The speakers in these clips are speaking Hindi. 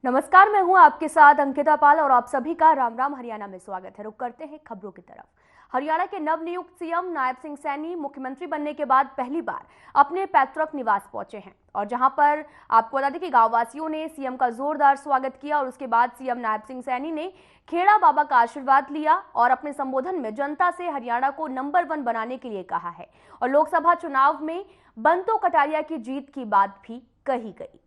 नमस्कार, मैं हूं आपके साथ अंकिता पाल और आप सभी का राम राम हरियाणा में स्वागत है। रुक करते हैं खबरों की तरफ। हरियाणा के नवनियुक्त सीएम नायब सिंह सैनी मुख्यमंत्री बनने के बाद पहली बार अपने पैतृक निवास पहुंचे हैं और जहां पर आपको बता दें कि गांव वासियों ने सीएम का जोरदार स्वागत किया और उसके बाद सीएम नायब सिंह सैनी ने खेड़ा बाबा का आशीर्वाद लिया और अपने संबोधन में जनता से हरियाणा को नंबर 1 बनाने के लिए कहा है और लोकसभा चुनाव में बंतो कटारिया की जीत की बात भी कही गई।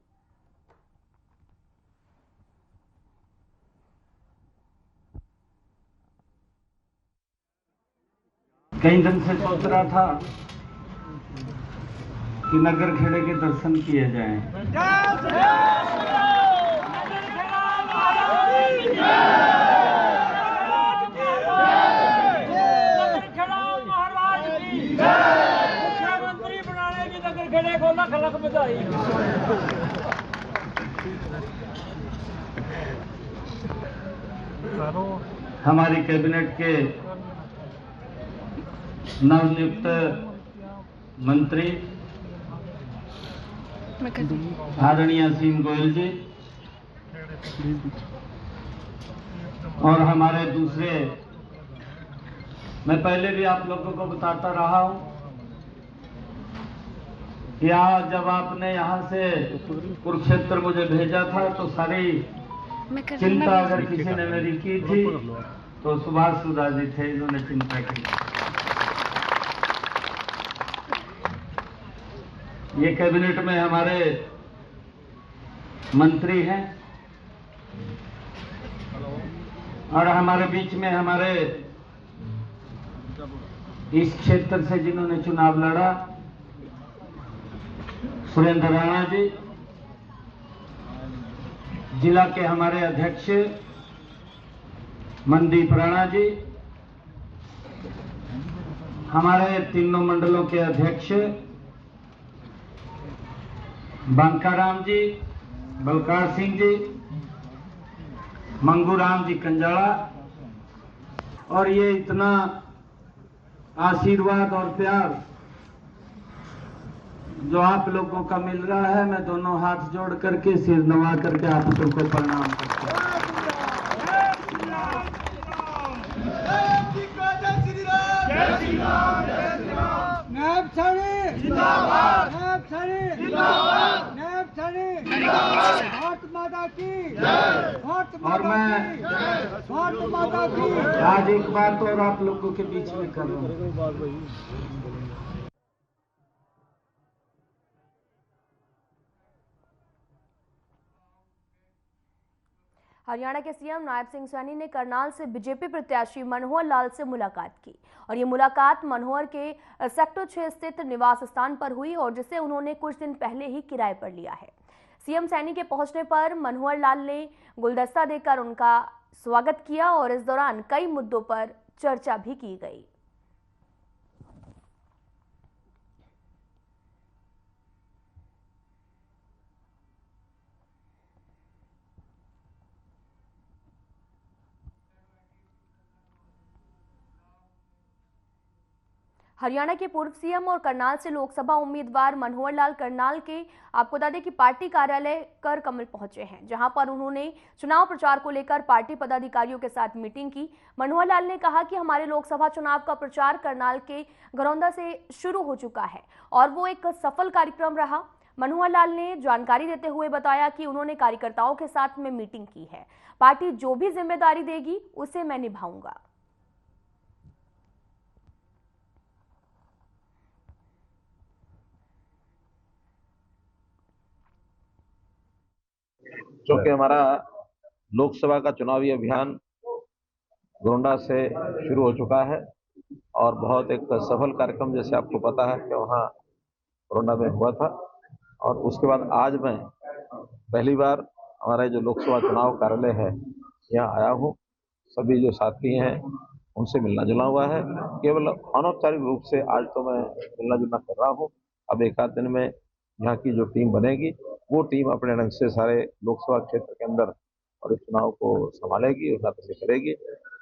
कई दिन से सोच रहा था कि नगर खेड़े के दर्शन किए जाएं। मुख्यमंत्री बनाने की नगर खेड़े को लख लख बधाई। हमारी कैबिनेट के नवनियुक्त मंत्री आदरणीय सिंह गोयल जी और हमारे दूसरे, मैं पहले भी आप लोगों को बताता रहा हूं कि आज जब आपने यहां से कुरुक्षेत्र मुझे भेजा था तो सारी चिंता अगर किसी ने मेरी की थी तो सुभाष सुधा जी थे, इन्होंने चिंता की। ये कैबिनेट में हमारे मंत्री हैं और हमारे बीच में हमारे इस क्षेत्र से जिन्होंने चुनाव लड़ा, सुरेंद्र राणा जी, जिला के हमारे अध्यक्ष मनदीप राणा जी, हमारे तीनों मंडलों के अध्यक्ष बांकाराम जी, बलकार सिंह जी, मंगूराम जी कंजाड़ा, और ये इतना आशीर्वाद और प्यार जो आप लोगों का मिल रहा है, मैं दोनों हाथ जोड़ करके सिर नवा करके आप सबको प्रणाम करता हूं। नायब सैनी जिंदाबाद, नायब सैनी जिंदाबाद, नायब सैनी जिंदाबाद, भारत माता की जय, भारत और मैं भारत माता की। आज एक बात और आप लोगों के बीच में कर रहा हूं। हरियाणा के सीएम नायब सिंह सैनी ने करनाल से बीजेपी प्रत्याशी मनोहर लाल से मुलाकात की और ये मुलाकात मनोहर के सेक्टर 6 स्थित निवास स्थान पर हुई और जिसे उन्होंने कुछ दिन पहले ही किराए पर लिया है। सीएम सैनी के पहुंचने पर मनोहर लाल ने गुलदस्ता देकर उनका स्वागत किया और इस दौरान कई मुद्दों पर चर्चा भी की गई। हरियाणा के पूर्व सीएम और करनाल से लोकसभा उम्मीदवार मनोहर लाल करनाल के आपको बता दें कि पार्टी कार्यालय कर कमल पहुंचे हैं, जहां पर उन्होंने चुनाव प्रचार को लेकर पार्टी पदाधिकारियों के साथ मीटिंग की। मनोहर लाल ने कहा कि हमारे लोकसभा चुनाव का प्रचार करनाल के घरौंदा से शुरू हो चुका है और वो एक सफल कार्यक्रम रहा। मनोहर लाल ने जानकारी देते हुए बताया कि उन्होंने कार्यकर्ताओं के साथ में मीटिंग की है, पार्टी जो भी जिम्मेदारी देगी उसे मैं निभाऊंगा। क्योंकि हमारा लोकसभा का चुनावी अभियान गोंडा से शुरू हो चुका है और बहुत एक सफल कार्यक्रम, जैसे आपको पता है कि वहाँ गोंडा में हुआ था, और उसके बाद आज मैं पहली बार हमारा जो लोकसभा चुनाव कार्यालय है यहाँ आया हूँ। सभी जो साथी हैं उनसे मिलना जुलना हुआ है, केवल अनौपचारिक रूप से आज तो मैं मिलना जुलना कर रहा हूँ। अब एक आध दिन में यहाँ की जो टीम बनेगी वो टीम अपने ढंग से सारे लोकसभा क्षेत्र के अंदर और इस चुनाव को संभालेगी और से करेगी।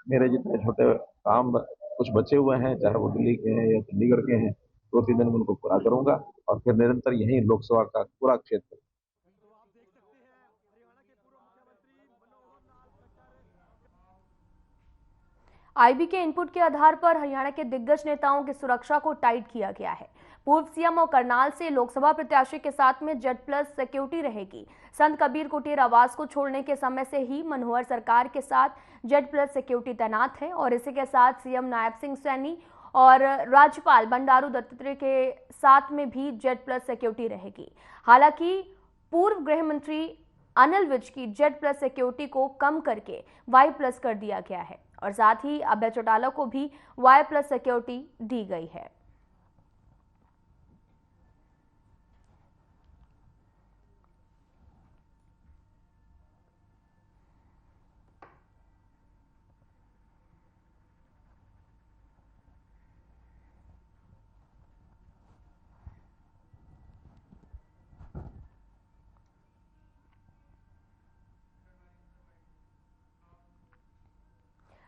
मेरे जितने छोटे काम कुछ बचे हुए हैं, चाहे वो दिल्ली के हैं या चंडीगढ़ के हैं, 2-3 दिन में उनको पूरा करूंगा और फिर निरंतर यही लोकसभा का पूरा क्षेत्र। आईबी के इनपुट के आधार पर हरियाणा के दिग्गज नेताओं की सुरक्षा को टाइट किया गया है। पूर्व सीएम और करनाल से लोकसभा प्रत्याशी के साथ में Z+ सिक्योरिटी रहेगी। संत कबीर कुटीर आवास को छोड़ने के समय से ही मनोहर सरकार के साथ Z+ सिक्योरिटी तैनात है और इसी के साथ सीएम नायब सिंह सैनी और राज्यपाल बंडारू दत्तात्रेय के साथ में भी Z+ सिक्योरिटी रहेगी। हालांकि पूर्व गृह मंत्री अनिल विज की Z+ सिक्योरिटी को कम करके Y+ कर दिया गया है और साथ ही अभय चौटाला को भी Y+ सिक्योरिटी दी गई है।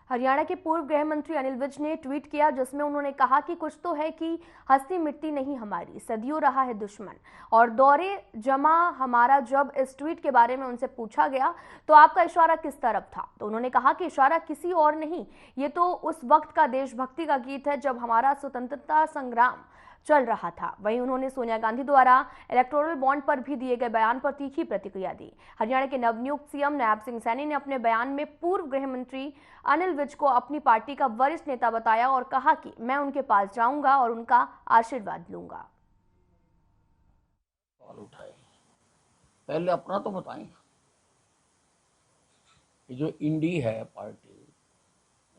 हरियाणा के पूर्व गृह मंत्री अनिल विज ने ट्वीट किया जिसमें उन्होंने कहा कि कुछ तो है कि हस्ती मिट्टी नहीं हमारी, सदियों रहा है दुश्मन और दौरे जमा हमारा। जब इस ट्वीट के बारे में उनसे पूछा गया तो आपका इशारा किस तरफ था, तो उन्होंने कहा कि इशारा किसी और नहीं, ये तो उस वक्त का देशभक्ति का गीत है जब हमारा स्वतंत्रता संग्राम चल रहा था। वहीं उन्होंने सोनिया गांधी द्वारा इलेक्टोरल बॉन्ड पर भी दिए गए बयान पर तीखी प्रतिक्रिया दी। हरियाणा के नवनियुक्त सीएम नायब सिंह सैनी ने अपने बयान में पूर्व गृह मंत्री अनिल विज को अपनी पार्टी का वरिष्ठ नेता बताया और कहा कि मैं उनके पास जाऊंगा और उनका आशीर्वाद लूंगा। सवाल उठाए, पहले अपना तो बताएं। ये जो इंडी है पार्टी,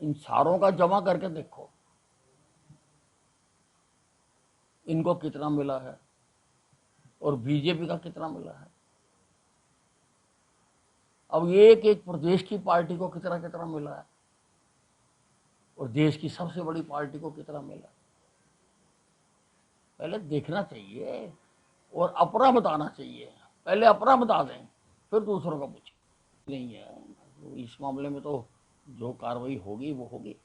इन सारों का जमा करके देखो इनको कितना मिला है और बीजेपी का कितना मिला है। अब एक एक प्रदेश की पार्टी को कितना कितना मिला है और देश की सबसे बड़ी पार्टी को कितना मिला, पहले देखना चाहिए और अपना बताना चाहिए। पहले अपना बता दें फिर दूसरों का पूछें। नहीं है, इस मामले में तो जो कार्रवाई होगी वो होगी।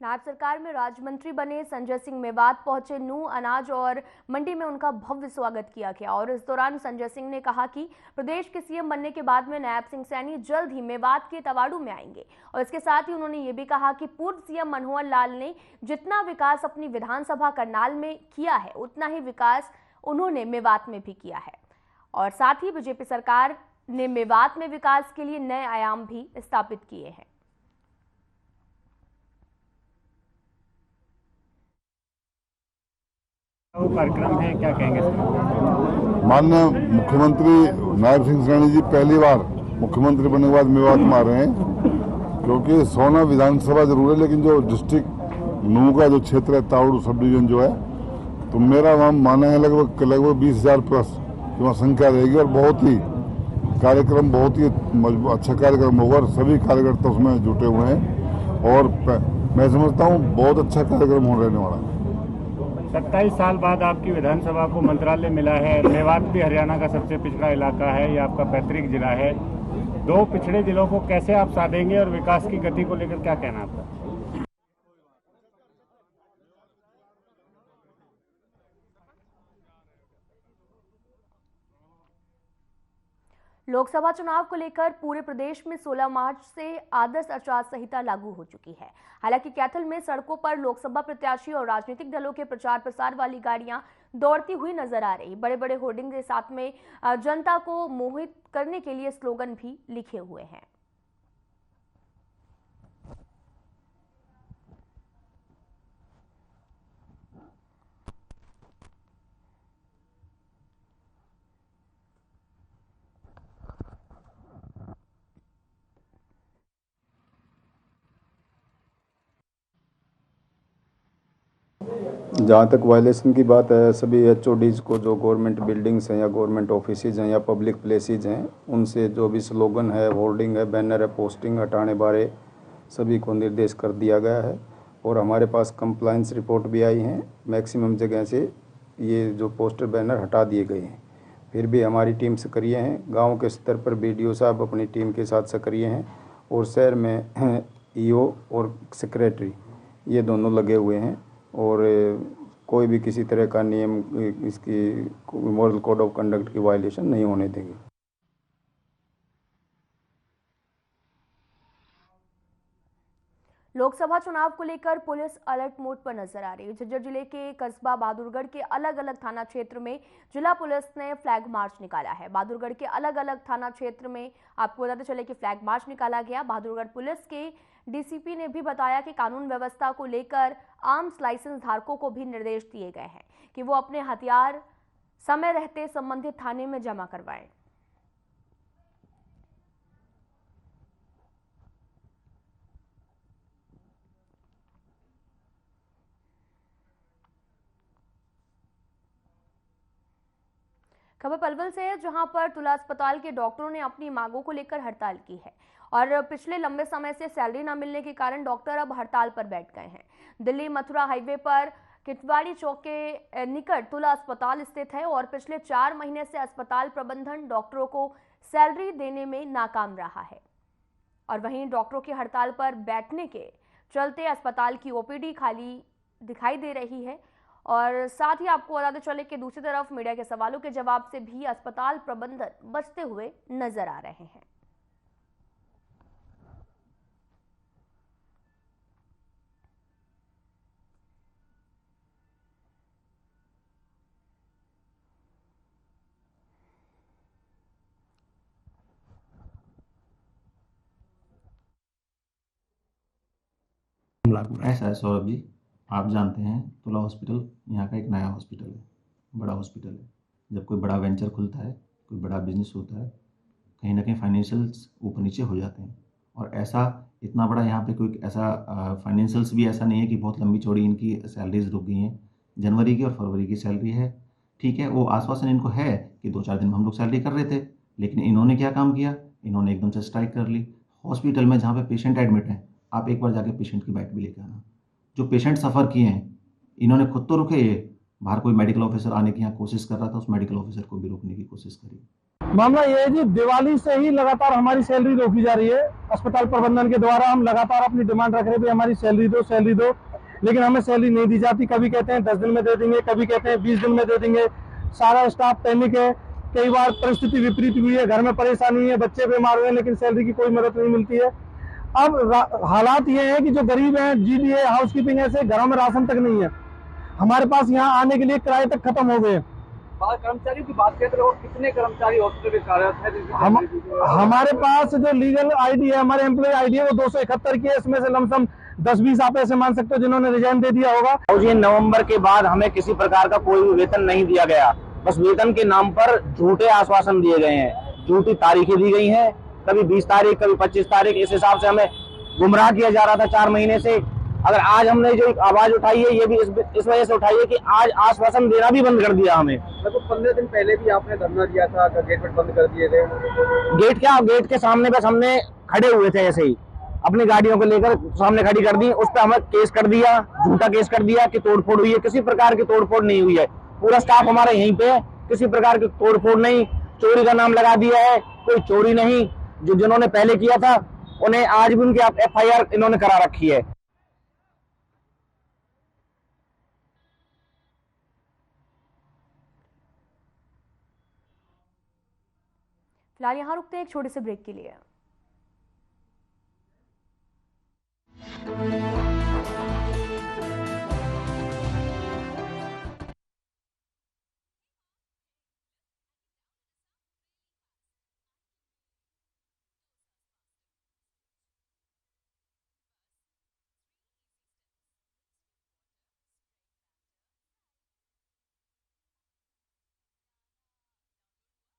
नायब सरकार में राज्य मंत्री बने संजय सिंह मेवात पहुंचे। नूह, अनाज और मंडी में उनका भव्य स्वागत किया गया और इस दौरान संजय सिंह ने कहा कि प्रदेश के सीएम बनने के बाद में नायब सिंह सैनी जल्द ही मेवात के तवाड़ू में आएंगे और इसके साथ ही उन्होंने ये भी कहा कि पूर्व सीएम मनोहर लाल ने जितना विकास अपनी विधानसभा करनाल में किया है उतना ही विकास उन्होंने मेवात में भी किया है और साथ ही बीजेपी सरकार ने मेवात में विकास के लिए नए आयाम भी स्थापित किए हैं। वो कार्यक्रम है, क्या कहेंगे? माननीय मुख्यमंत्री नायब सिंह सैनी जी पहली बार मुख्यमंत्री बनने के बाद मेवात में आ रहे हैं, क्योंकि सोना विधानसभा जरूर है लेकिन जो डिस्ट्रिक्ट नूह का जो क्षेत्र है तावड़ू सब डिवीजन जो है, तो मेरा वहाँ मानना है लगभग 20,000 प्लस की वहाँ संख्या रहेगी और बहुत ही कार्यक्रम बहुत ही अच्छा कार्यक्रम होगा और सभी कार्यकर्ता उसमें जुटे हुए हैं और मैं समझता हूँ बहुत अच्छा कार्यक्रम हो रहने वाला है। 27 साल बाद आपकी विधानसभा को मंत्रालय मिला है। मेवात भी हरियाणा का सबसे पिछड़ा इलाका है, ये आपका पैतृक जिला है। दो पिछड़े जिलों को कैसे आप साधेंगे और विकास की गति को लेकर क्या कहना आपका? लोकसभा चुनाव को लेकर पूरे प्रदेश में 16 मार्च से आदर्श आचार संहिता लागू हो चुकी है। हालांकि कैथल में सड़कों पर लोकसभा प्रत्याशी और राजनीतिक दलों के प्रचार प्रसार वाली गाड़ियां दौड़ती हुई नजर आ रही। बड़े बड़े होर्डिंग के साथ में जनता को मोहित करने के लिए स्लोगन भी लिखे हुए हैं। जहाँ तक वायलेशन की बात है, सभी HODs को जो गवर्नमेंट बिल्डिंग्स हैं या गवर्नमेंट ऑफिसेज हैं या पब्लिक प्लेसेज हैं, उनसे जो भी स्लोगन है, होर्डिंग है, बैनर है, पोस्टिंग हटाने बारे सभी को निर्देश कर दिया गया है और हमारे पास कंप्लाइंस रिपोर्ट भी आई हैं। मैक्सिमम जगह से ये जो पोस्टर बैनर हटा दिए गए हैं। फिर भी हमारी टीम सक्रिय हैं। गाँव के स्तर पर BDO साहब अपनी टीम के साथ सक्रिय हैं और शहर में ईओ और सेक्रेटरी, ये दोनों लगे हुए हैं और कोई भी किसी तरह का नियम, इसकी मॉरल कोड ऑफ कंडक्ट की वायलेशन नहीं होने देंगे। लोकसभा चुनाव को लेकर पुलिस अलर्ट मोड पर नजर आ रही है। झज्जर जिले के कस्बा बहादुरगढ़ के अलग अलग थाना क्षेत्र में जिला पुलिस ने फ्लैग मार्च निकाला है। बहादुरगढ़ के अलग अलग थाना क्षेत्र में आपको बताते चले कि फ्लैग मार्च निकाला गया। बहादुरगढ़ पुलिस के डीसीपी ने भी बताया कि कानून व्यवस्था को लेकर आर्म्स लाइसेंस धारकों को भी निर्देश दिए गए हैं कि वो अपने हथियार समय रहते संबंधित थाने में जमा करवाएं। खबर पलवल से है, जहां पर तुला अस्पताल के डॉक्टरों ने अपनी मांगों को लेकर हड़ताल की है और पिछले लंबे समय से सैलरी न मिलने के कारण डॉक्टर अब हड़ताल पर बैठ गए हैं। दिल्ली मथुरा हाईवे पर किटवाड़ी चौक के निकट तुला अस्पताल स्थित है और पिछले 4 महीने से अस्पताल प्रबंधन डॉक्टरों को सैलरी देने में नाकाम रहा है और वहीं डॉक्टरों की हड़ताल पर बैठने के चलते अस्पताल की ओपीडी खाली दिखाई दे रही है। और साथ ही आपको बताते चले कि दूसरी तरफ मीडिया के सवालों के जवाब से भी अस्पताल प्रबंधन बचते हुए नजर आ रहे हैं। ऐसा है सौरभ जी, आप जानते हैं तुला हॉस्पिटल यहाँ का एक नया हॉस्पिटल है, बड़ा हॉस्पिटल है। जब कोई बड़ा वेंचर खुलता है, कोई बड़ा बिजनेस होता है, कहीं ना कहीं फाइनेंशियल्स ऊपर नीचे हो जाते हैं। और ऐसा इतना बड़ा यहाँ पे कोई ऐसा फाइनेंशियल्स भी ऐसा नहीं है कि बहुत लंबी चौड़ी इनकी सैलरीज रुक गई हैं। जनवरी की और फरवरी की सैलरी है, ठीक है, वो आश्वासन इनको है कि 2-4 दिन में हम लोग सैलरी कर रहे थे, लेकिन इन्होंने क्या काम किया, इन्होंने एकदम से स्ट्राइक कर ली। हॉस्पिटल में जहाँ पे पेशेंट एडमिट हैं, आप एक बार जाके पेशेंट की बाइट भी लेके आना। जो पेशेंट सफ़र किए हैं, इन्होंने खुद तो रुके, ये बाहर कोई मेडिकल ऑफिसर आने की यहाँ कोशिश कर रहा था, उस मेडिकल ऑफिसर को भी रोकने की कोशिश करी। मामला ये है जी, दिवाली से ही लगातार हमारी सैलरी रोकी जा रही है। अस्पताल प्रबंधन के द्वारा हम लगातार अपनी डिमांड रख रहे हैं, हमारी सैलरी दो, लेकिन हमें सैलरी नहीं दी जाती। कभी कहते हैं 10 दिन में दे देंगे, कभी कहते हैं 20 दिन में दे देंगे। सारा स्टाफ पैनिक है। कई बार परिस्थिति विपरीत हुई है, घर में परेशानी है, बच्चे बीमार हुए हैं, लेकिन सैलरी की कोई मदद नहीं मिलती है। अब हालात ये है कि जो गरीब हैं, जीडीए, हाउसकीपिंग, ऐसे घरों में राशन तक नहीं है। हमारे पास यहाँ आने के लिए किराए तक खत्म हो गए। कर्मचारियों की बात करते हो, कितने कर्मचारी हॉस्पिटल में कार्यरत है? हमारे पास जो लीगल आईडी है, हमारे एम्प्लॉय आईडी है, वो 271 की है। इसमें से लमसम 10-20 आप ऐसे मान सकते हो जिन्होंने रिजाइन दे दिया होगा। और ये नवंबर के बाद हमें किसी प्रकार का कोई भी वेतन नहीं दिया गया। बस वेतन के नाम पर झूठे आश्वासन दिए गए हैं, झूठी तारीखें दी गई हैं। कभी 20 तारीख, कभी 25 तारीख, इस हिसाब से हमें गुमराह किया जा रहा था 4 महीने से। अगर आज हमने जो आवाज उठाई है, ये भी इस वजह से उठाई है कि आज आश्वासन देना भी बंद कर दिया हमें। तो 15 दिन पहले भी आपने धरना दिया था, गेट बंद कर दिए थे। गेट क्या, गेट के सामने बस हमने खड़े हुए थे, ऐसे ही अपनी गाड़ियों को लेकर सामने खड़ी कर दी। उस पर हमें केस कर दिया, झूठा केस कर दिया कि तोड़फोड़ हुई है। किसी प्रकार की तोड़फोड़ नहीं हुई है। पूरा स्टाफ हमारा यहीं पे, किसी प्रकार की तोड़फोड़ नहीं। चोरी का नाम लगा दिया है, कोई चोरी नहीं। जो जिन्होंने पहले किया था उन्हें आज भी उनकी FIR इन्होंने करा रखी है। फिलहाल यहाँ रुकते हैं एक छोटे से ब्रेक के लिए।